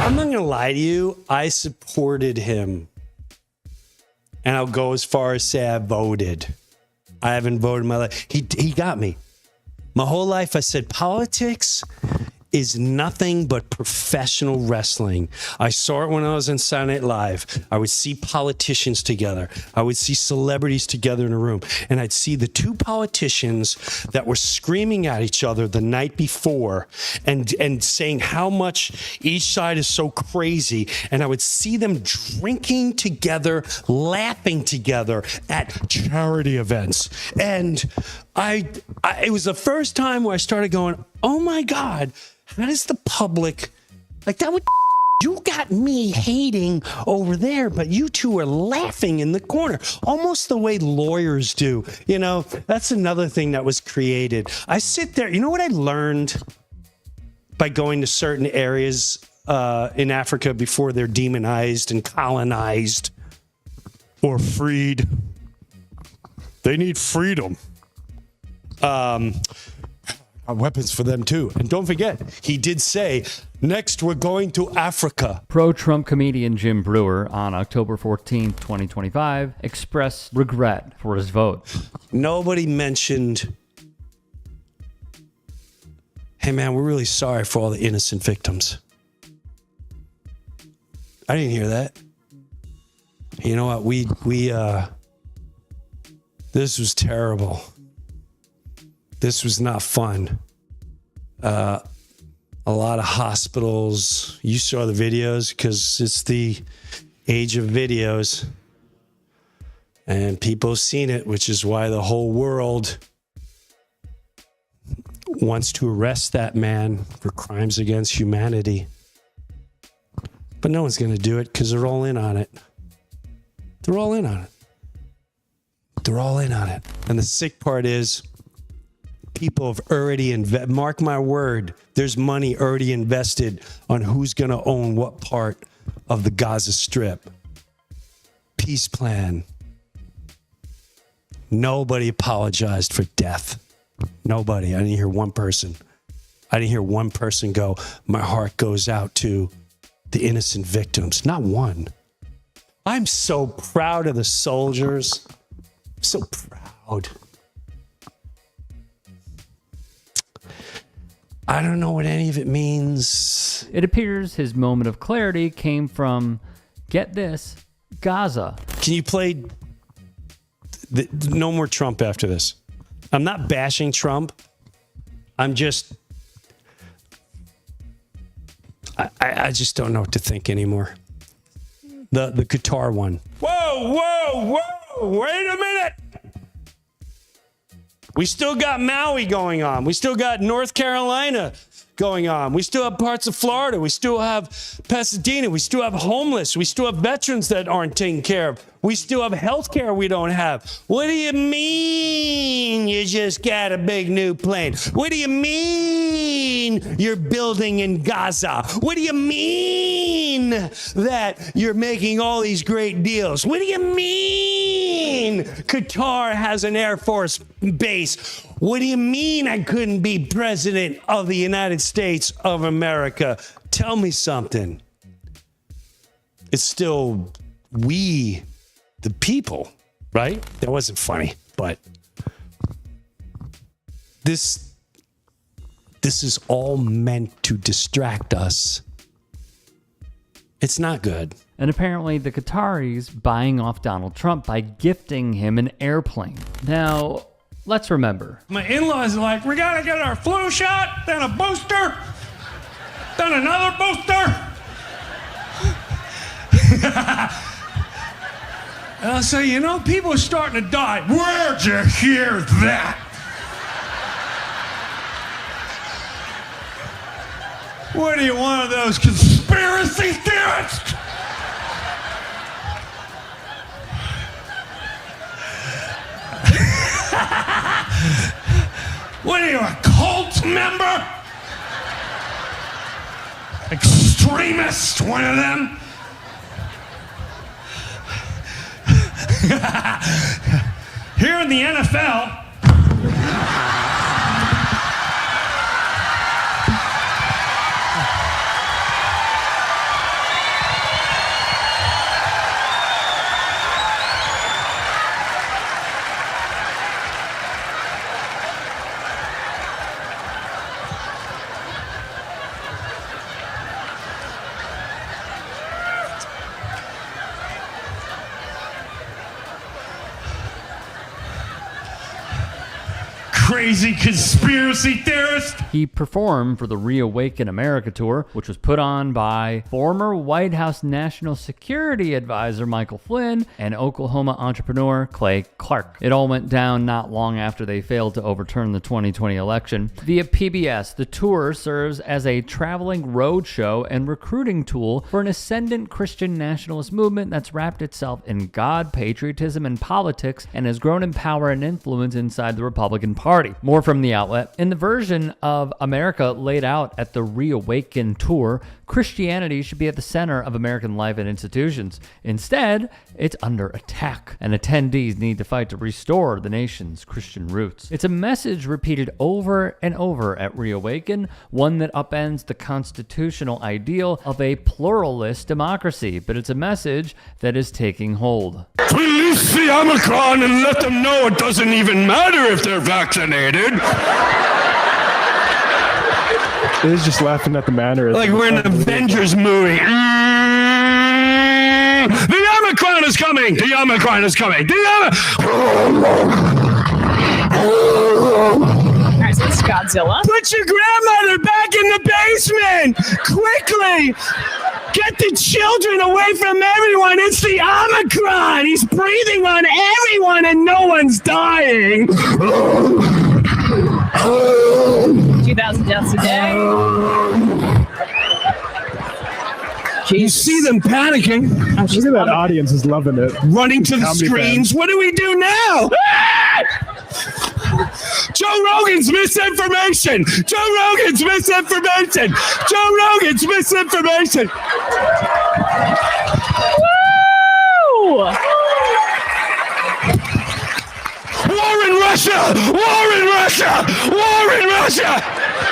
I'm not going to lie to you. I supported him. And I'll go as far as say I voted. I haven't voted in my life. He got me. My whole life I said politics is nothing but professional wrestling. I saw it when I was in Saturday Night Live. I would see politicians together. I would see celebrities together in a room. And I'd see the two politicians that were screaming at each other the night before and saying how much each side is so crazy. And I would see them drinking together, laughing together at charity events. And it was the first time where I started going, oh my God, how does the public, like that would, you got me hating over there, but you two are laughing in the corner, almost the way lawyers do. You know, that's another thing that was created. I sit there, you know what I learned by going to certain areas in Africa before they're demonized and colonized or freed? They need freedom. Weapons for them too. And don't forget, he did say, next we're going to Africa. Pro-Trump comedian Jim Breuer on October 14th, 2025, expressed regret for his vote. Nobody mentioned, hey man, we're really sorry for all the innocent victims. I didn't hear that. You know what? This was terrible. This was not fun. A lot of hospitals. You saw the videos because it's the age of videos. And people have seen it, which is why the whole world wants to arrest that man for crimes against humanity. But no one's going to do it because they're all in on it. They're all in on it. They're all in on it. And the sick part is, people have already invested. Mark my word, there's money already invested on who's going to own what part of the Gaza Strip. Peace plan. Nobody apologized for death. Nobody. I didn't hear one person. I didn't hear one person go, my heart goes out to the innocent victims. Not one. I'm so proud of the soldiers. So proud. I don't know what any of it means. It appears his moment of clarity came from, get this, Gaza. Can you play no more Trump after this? I'm not bashing Trump. I'm just, I just don't know what to think anymore. The Qatar one. Whoa, wait a minute. We still got Maui going on. We still got North Carolina going on. We still have parts of Florida. We still have Pasadena. We still have homeless. We still have veterans that aren't taken care of. We still have health care we don't have. What do you mean you just got a big new plane? What do you mean you're building in Gaza? What do you mean that you're making all these great deals? What do you mean Qatar has an Air Force base? What do you mean I couldn't be president of the United States of America? Tell me something. It's still we, the people, right? That wasn't funny, but this is all meant to distract us. It's not good. And apparently the Qataris buying off Donald Trump by gifting him an airplane. Now, let's remember. My in-laws are like, we gotta get our flu shot, then a booster, then another booster. And I'll say, you know, people are starting to die. Where'd you hear that? What are you, one of those conspiracy theorists? What are you, a cult member? Extremist, one of them? Here in the NFL, crazy conspiracy theorist. He performed for the Reawaken America tour, which was put on by former White House National Security Advisor Michael Flynn and Oklahoma entrepreneur Clay Clark. It all went down not long after they failed to overturn the 2020 election. Via PBS, the tour serves as a traveling roadshow and recruiting tool for an ascendant Christian nationalist movement that's wrapped itself in God, patriotism, and politics, and has grown in power and influence inside the Republican Party. More from the outlet. In the version of America laid out at the Reawaken tour, Christianity should be at the center of American life and institutions. Instead, it's under attack, and attendees need to fight to restore the nation's Christian roots. It's a message repeated over and over at Reawaken, one that upends the constitutional ideal of a pluralist democracy, but it's a message that is taking hold. Release the Omicron and let them know it doesn't even matter if they're vaccinated. It is just laughing at the manner. Like we're in an Avengers movie. The Omicron is coming! The Omicron is coming! Alright, so this is Godzilla. Put your grandmother back in the basement! Quickly! Get the children away from everyone! It's the Omicron! He's breathing on everyone and no one's dying! 2,000 deaths a day. You see them panicking, Look at that audience is loving it. running to the Comedy screens. fans. What do we do now? Joe Rogan's misinformation! Joe Rogan's misinformation! Joe Rogan's misinformation! Woo! War in Russia! War in Russia! War in Russia!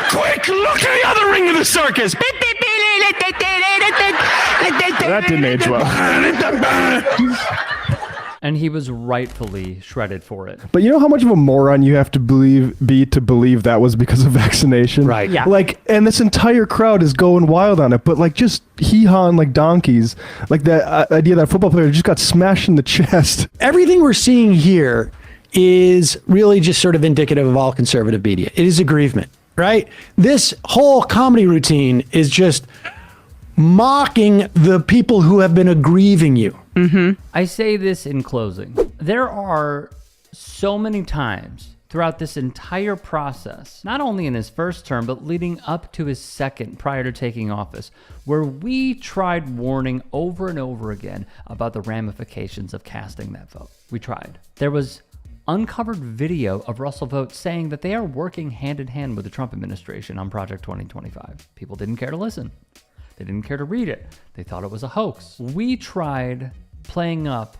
Quick, look at the other ring of the circus! That didn't age well. And he was rightfully shredded for it. But you know how much of a moron you have to be to believe that was because of vaccination? Right. Yeah. Like, and this entire crowd is going wild on it, but like just hee-hawing like donkeys. Like that idea that football player just got smashed in the chest. Everything we're seeing here is really just sort of indicative of all conservative media. It is aggrievement, right? This whole comedy routine is just mocking the people who have been aggrieving you. I say this in closing. There are so many times throughout this entire process, not only in his first term, but leading up to his second prior to taking office, where we tried warning over and over again about the ramifications of casting that vote. We tried. There was uncovered video of Russell Vought saying that they are working hand in hand with the Trump administration on Project 2025. People didn't care to listen. They didn't care to read it. They thought it was a hoax. We tried playing up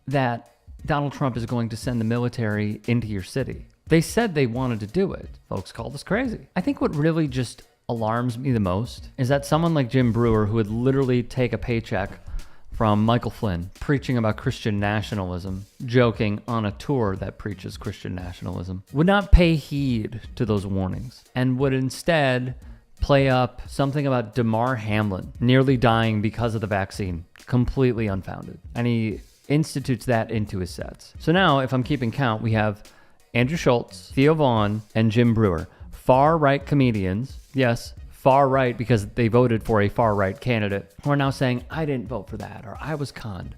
that Donald Trump is going to send the military into your city. They said they wanted to do it. Folks called us crazy. I think what really just alarms me the most is that someone like Jim Breuer, who would literally take a paycheck from Michael Flynn, preaching about Christian nationalism, joking on a tour that preaches Christian nationalism, would not pay heed to those warnings and would instead play up something about Damar Hamlin nearly dying because of the vaccine, completely unfounded. And he institutes that into his sets. So now, if I'm keeping count, we have Andrew Schultz, Theo Vaughn, and Jim Breuer, far-right comedians. Yes, far-right because they voted for a far-right candidate, who are now saying, I didn't vote for that, or I was conned.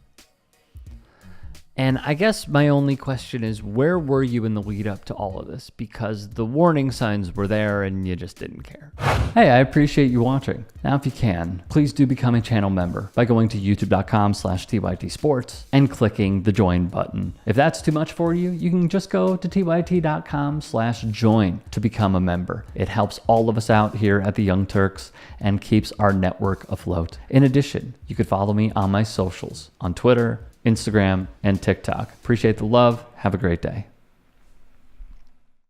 And I guess my only question is, where were you in the lead up to all of this? Because the warning signs were there and you just didn't care. Hey, I appreciate you watching. Now, if you can, please do become a channel member by going to youtube.com/TYTsports and clicking the join button. If that's too much for you, you can just go to tyt.com/join to become a member. It helps all of us out here at the Young Turks and keeps our network afloat. In addition, you could follow me on my socials on Twitter, Instagram, and TikTok. Appreciate the love. Have a great day.